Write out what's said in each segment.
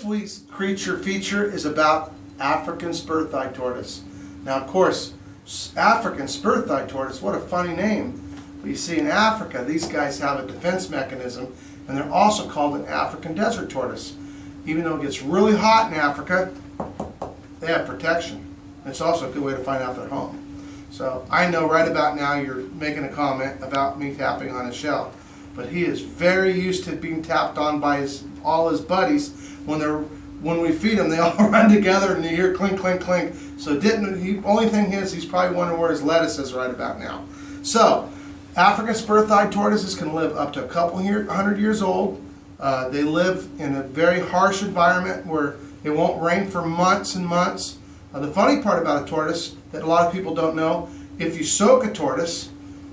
week's creature feature is about African Spur Thigh Tortoise. Now, of course, African Spur Thigh Tortoise, what a funny name. But you see, in Africa, these guys have a defense mechanism, and they're also called an African Desert Tortoise. Even though it gets really hot in Africa, they have protection. And it's also a good way to find out their home. So I know right about now you're making a comment about me tapping on his shell. But he is very used to being tapped on by all his buddies. When we feed him, they all run together and you hear clink, clink, clink. So only thing is, he's probably wondering where his lettuce is right about now. So, African Spur Thigh Tortoises can live up to a couple 100 years old. They live in a very harsh environment where it won't rain for months and months. The funny part about a tortoise that a lot of people don't know, if you soak a tortoise,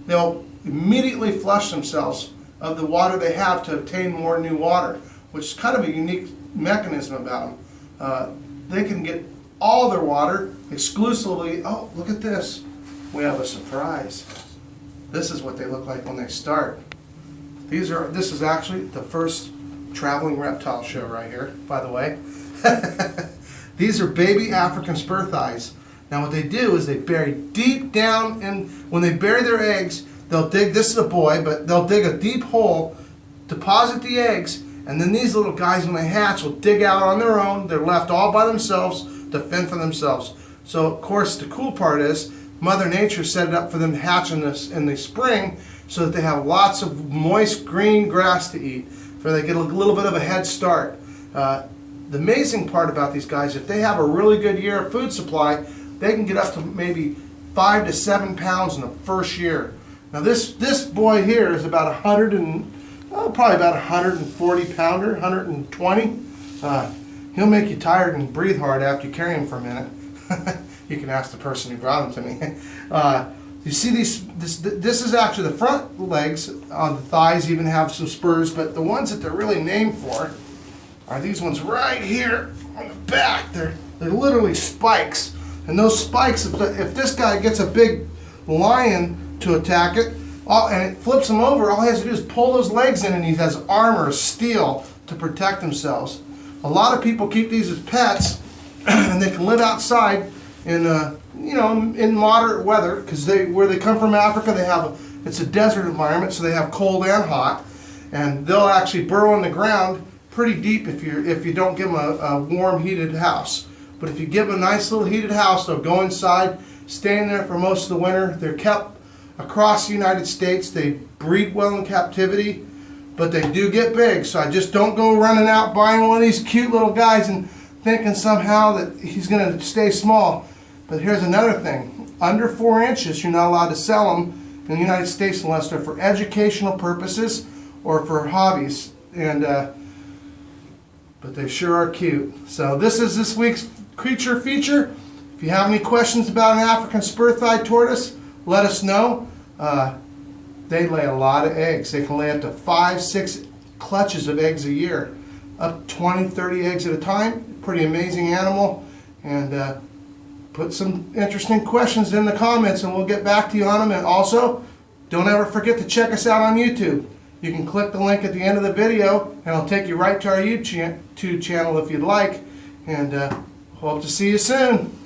they'll immediately flush themselves of the water they have to obtain more new water, which is kind of a unique mechanism about them. They can get all their water exclusively. Oh, look at this. We have a surprise. This is what they look like when they start. This is actually the first traveling reptile show right here, by the way. These are baby African Spur Thighs. Now what they do is they bury deep down, and when they bury their eggs, they'll dig, this is a boy, but they'll dig a deep hole, deposit the eggs, and then these little guys, when they hatch, will dig out on their own. They're left all by themselves to fend for themselves. So of course the cool part is Mother Nature set it up for them to hatch in the spring so that they have lots of moist green grass to eat, so they get a little bit of a head start. The amazing part about these guys, if they have a really good year of food supply, they can get up to maybe 5 to 7 pounds in the first year. Now this boy here is about probably about 140 pounder, 120. He'll make you tired and breathe hard after you carry him for a minute. You can ask the person who brought him to me. You see this is actually the front legs on the thighs even have some spurs, but the ones that they're really named for are these ones right here on the back. They're literally spikes. And those spikes, if this guy gets a big lion to attack it, and it flips him over, all he has to do is pull those legs in and he has armor, steel, to protect themselves. A lot of people keep these as pets, and they can live outside in in moderate weather, because where they come from, Africa, it's a desert environment, so they have cold and hot, and they'll actually burrow in the ground pretty deep if you don't give them a warm, heated house. But if you give them a nice little heated house, they'll go inside, stay in there for most of the winter. They're kept across the United States. They breed well in captivity, but they do get big. So I just don't go running out buying one of these cute little guys and thinking somehow that he's going to stay small. But here's another thing. Under 4 inches, you're not allowed to sell them in the United States unless they're for educational purposes or for hobbies. But they sure are cute. So this is this week's creature feature. If you have any questions about an African Spur Thigh Tortoise, let us know. They lay a lot of eggs. They can lay up to 5-6 clutches of eggs a year, up 20-30 eggs at a time. Pretty amazing animal. And put some interesting questions in the comments and we'll get back to you on them. And also, don't ever forget to check us out on YouTube. You can click the link at the end of the video and it'll take you right to our YouTube channel if you'd like. And hope to see you soon.